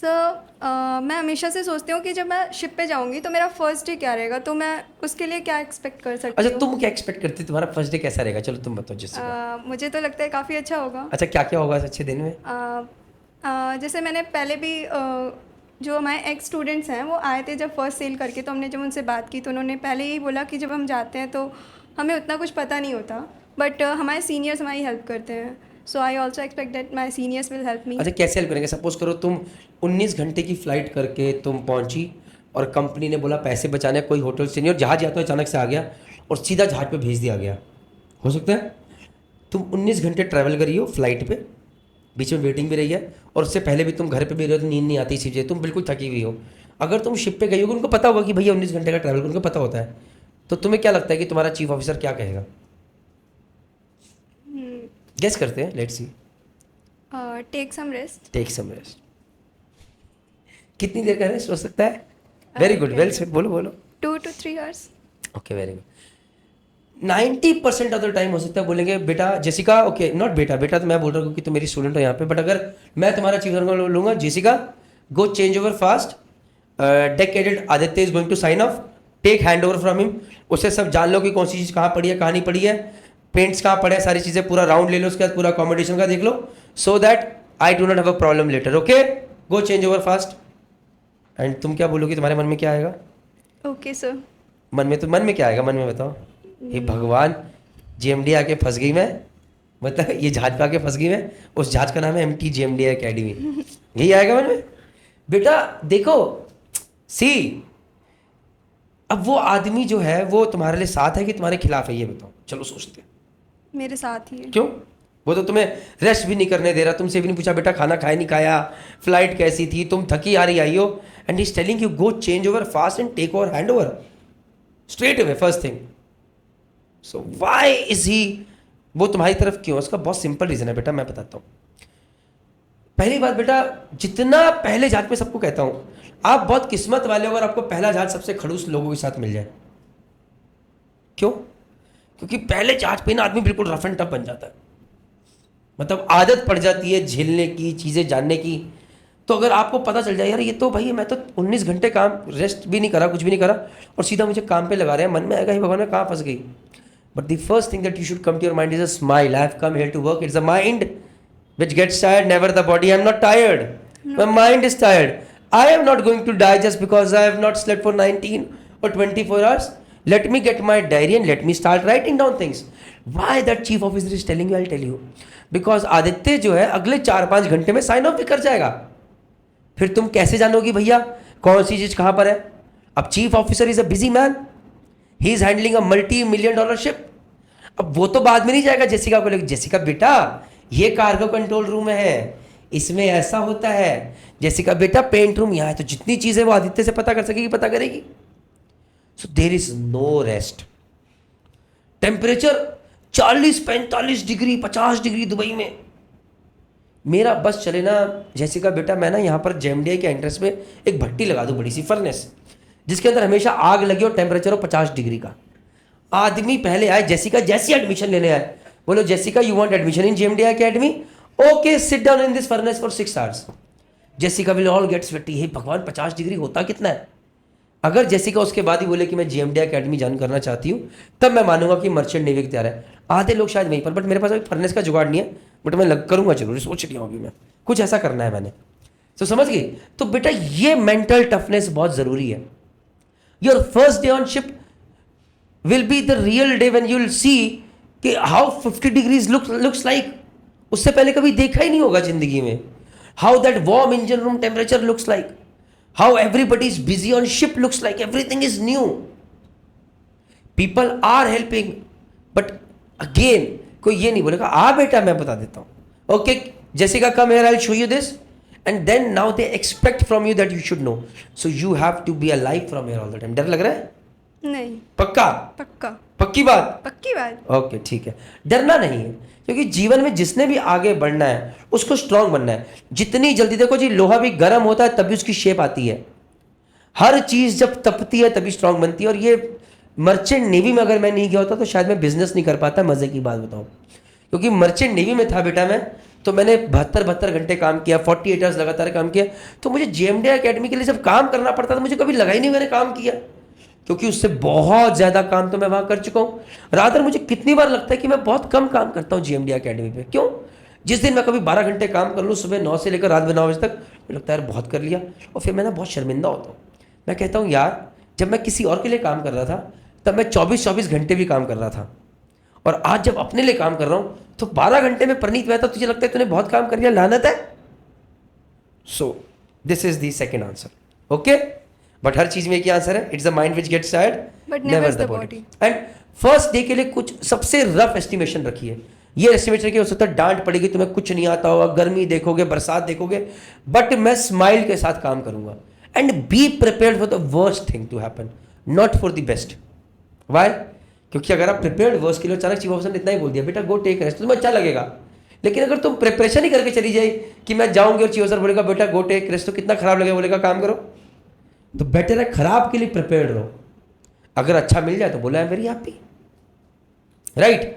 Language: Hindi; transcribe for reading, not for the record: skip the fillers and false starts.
मैं हमेशा से सोचती हूँ कि जब मैं शिप पे जाऊँगी तो मेरा फर्स्ट डे क्या रहेगा, तो मैं उसके लिए क्या एक्सपेक्ट कर सकती अच्छा, हूँ। तुम क्या एक्सपेक्ट करती हो, तुम्हारा फर्स्ट डे कैसा रहेगा? चलो तुम बताओ जिसका। मुझे तो लगता है काफ़ी अच्छा होगा। अच्छा, क्या क्या होगा इस अच्छे दिन में? जैसे मैंने पहले भी जो हमारे एक्स स्टूडेंट्स हैं वो आए थे जब फर्स्ट सेल करके, तो हमने जब उनसे बात की तो उन्होंने पहले यही बोला कि जब हम जाते हैं तो हमें उतना कुछ पता नहीं होता, बट हमारे सीनियर्स हमारी हेल्प करते हैं। So I also expect that my seniors will help me. अच्छा, कैसे हेल्प करेंगे? सपोज करो तुम 19 घंटे की फ्लाइट करके तुम पहुंची और कंपनी ने बोला पैसे बचाने, कोई होटल से नहीं, और जहाज या तो अचानक से आ गया और सीधा जहाज पे भेज दिया गया। हो सकता है तुम 19 घंटे ट्रैवल करी हो फ्लाइट पे, बीच में वेटिंग भी रही है, और उससे पहले भी तुम घर पे भी रहे हो तो नींद नहीं आती चीज़ें, तुम बिल्कुल थकी हुई हो। अगर तुम शिप पे गई होगी, उनको पता होगा कि भैया 19 घंटे का ट्रैवल, उनको पता होता है, तो तुम्हें क्या लगता है कि तुम्हारा चीफ ऑफिसर क्या कहेगा? गेस करते हैं, let's see. Take some rest. Take some rest. कितनी देर का रेस्ट हो सकता है? वेरी गुड, वेल सेड, बोलो बोलो। 2 to 3 hours। Okay, very good. 90% of the time हो सकता है बोलेंगे बेटा जेसिका, ओके नॉट बेटा, बेटा तो मैं बोल रहा हूँ क्योंकि तुम मेरी स्टूडेंट हो यहाँ पे, बट अगर मैं तुम्हारा चीफ ऑफिसर लूंगा, Jessica go change over fast, deck cadet Aditya is going to sign off, take hand over from him, उससे सब जान लो कि कौन सी चीज़ कहाँ पड़ी है कहाँ नहीं पड़ी है, पेंट्स कहाँ पड़े हैं, सारी चीज़ें पूरा राउंड ले लो, उसके बाद पूरा अकोमोडेशन का देख लो, so that I do not have a problem later. Okay, go change over fast. And तुम क्या बोलोगी? तुम्हारे मन में क्या आएगा? Okay sir. मन में क्या आएगा? मन में बताओ। हे भगवान, जेएमडी आके फंस गई मैं, मतलब ये जहाज पे आके फंस गई मैं, उस जहाज का नाम है MT जेएमडी एकेडमी, यही आएगा मन में। बेटा देखो, सी, अब वो आदमी जो है वो तुम्हारे लिए साथ है कि तुम्हारे खिलाफ है, ये बताओ। चलो सोचते हैं। मेरे साथ ही है। क्यों? वो तो तुम्हें रेस्ट भी नहीं करने दे रहा, तुमसे भी नहीं पूछा बेटा खाना खाया नहीं खाया, फ्लाइट कैसी थी, तुम थकी आ रही आई हो, and he is telling you go change over fast and take over hand over straight away first thing. So why is he, वो तुम्हारी तरफ क्यों? उसका बहुत सिंपल रीजन है बेटा, मैं बताता हूँ। पहली बात बेटा, जितना पहले जहाज में सबको कहता हूं, आप बहुत किस्मत वाले हो अगर आपको पहला जहाज सबसे खड़ूस लोगों के साथ मिल जाए। क्यों? क्योंकि पहले जहाज पे ना आदमी बिल्कुल रफ एंड टफ बन जाता है, मतलब आदत पड़ जाती है झेलने की, चीजें जानने की। तो अगर आपको पता चल जाए यार ये तो भाई मैं तो 19 घंटे काम, रेस्ट भी नहीं करा, कुछ भी नहीं करा, और सीधा मुझे काम पे लगा रहे हैं, मन में आएगा ही भगवान मैं कहाँ फंस गई। But the first thing that you should come to your mind is a smile. I have come here to work. It's a mind which gets tired, never the body. I am not tired. My mind is tired. I am not going to die just because I have not slept for 19 or 24 hours. Let me get my diary and let me start writing down things. Why that chief officer is telling you? I'll tell you. Because Aditya जो है अगले 4-5 घंटे में साइन ऑफ भी कर जाएगा। फिर तुम कैसे जानोगी भैया कौन सी चीज कहां पर है? अब chief officer is a busy man, he is handling a $multi-million ship. अब वो तो बाद में नहीं जाएगा जेसिका को लेकर, जेसिका बेटा ये कार्गो कंट्रोल रूम है, इसमें ऐसा होता है, जेसिका बेटा पेंट रूम यहाँ है, तो जितनी चीजें वो आदित्य से पता कर सकेगी पता करेगी। So there is no rest. Temperature 40-45 degree 50 degree Dubai में। मेरा बस चले ना जेसिका बेटा, मैं ना यहाँ पर जेएमडीआई के एंट्रेंस में एक भट्टी लगा दूं, बड़ी सी फर्नेस, जिसके अंदर हमेशा आग लगी और टेम्परेचर हो 50 डिग्री का। आदमी पहले आए, जेसिका जैसी एडमिशन लेने आए, बोलो Jessica you want admission in JMDI academy, okay sit down in this furnace for 6 hours. Jessica will all get sweaty. हे भगवान 50 डिग्री होता कितना है? अगर जेसिका उसके बाद ही बोले कि मैं जेएमडीआई एकेडमी ज्वाइन करना चाहती हूँ, तब मैं मानूंगा कि मर्चेंट नेवी की तैयार है। आधे लोग शायद वहीं पर, बट मेरे पास अभी फर्नेस का जुगाड़ नहीं है, बट मैं करूंगा जरूर, सोच लिया अभी मैं कुछ ऐसा करना है मैंने। तो समझ गई? तो बेटा ये मेंटल टफनेस बहुत जरूरी है। Your first day on ship will be the real day when you will see कि how 50 degrees looks like। उससे पहले कभी देखा ही नहीं होगा जिंदगी में। How that warm engine room temperature looks like, how everybody is busy on ship looks like, everything is new, people are helping, but again कोई ये नहीं बोलेगा आ बेटा मैं बता देता हूँ, okay Jessica come here I'll show you this, and then now they expect from you that you should know, so you have to be alive from here all the time। डर लग रहा है? नहीं। पक्का? पक्का। पक्की बात? पक्की बात। ओके ठीक है, डरना नहीं है, क्योंकि जीवन में जिसने भी आगे बढ़ना है उसको स्ट्रांग बनना है। जितनी जल्दी, देखो जी लोहा भी गर्म होता है तभी उसकी शेप आती है, हर चीज जब तपती है तभी स्ट्रांग बनती है। और ये मर्चेंट नेवी में अगर मैं नहीं गया होता तो शायद मैं बिजनेस नहीं कर पाता। मजे की बात बताऊं, क्योंकि मर्चेंट नेवी में था बेटा मैं, तो मैंने 72 घंटे काम किया, 48 आवर्स लगातार काम किया। तो मुझे JMD एकेडमी के लिए जब काम करना पड़ता था मुझे कभी लगा ही नहीं मैंने काम किया, क्योंकि उससे बहुत ज़्यादा काम तो मैं वहाँ कर चुका हूँ। रादर मुझे कितनी बार लगता है कि मैं बहुत कम काम करता हूँ JMD एकेडमी पे। क्यों? जिस दिन मैं कभी 12 घंटे काम कर लूँ सुबह 9 से लेकर रात में 9 बजे तक, मुझे लगता है यार बहुत कर लिया, और फिर मैं ना बहुत शर्मिंदा होता हूँ। मैं कहता हूँ यार जब मैं किसी और के लिए काम कर रहा था तब मैं 24-24 घंटे भी काम कर रहा था, और आज जब अपने लिए काम कर रहा हूँ तो 12 घंटे में प्रणीत मैं, तो तुझे लगता है तूने बहुत काम कर लिया, लानत है। So this is the second answer, okay. But हर चीज में एक ही आंसर है, it's the mind which gets tired But never never the the body. body. And first day के लिए कुछ सबसे रफ एस्टिमेशन रखिए। ये एस्टिमेशन रखिए, हो सकता है डांट पड़ेगी, तुम्हें कुछ नहीं आता होगा, गर्मी देखोगे, बरसात देखोगे, बट मैं स्माइल के साथ काम करूंगा। And be prepared for the worst thing to happen, not for the best. Why? क्योंकि अगर आप प्रिपेयर्ड वर्स्ट के लिए, अचानक चीफ ऑफिसर ने इतना ही बोल दिया बेटा गो टेक रेस्ट, तो तुम्हें अच्छा लगेगा। लेकिन अगर तुम प्रिपरेशन ही करके चली जाए कि मैं जाऊंगी और चीफ ऑफिसर बोलेगा बेटा गो टेक रेस्ट, तो कितना खराब लगेगा, बोलेगा काम करो। तो बेटर है खराब के लिए प्रिपेयर्ड रहो, अगर अच्छा मिल जाए तो बोला है वेरी हैप्पी, राइट।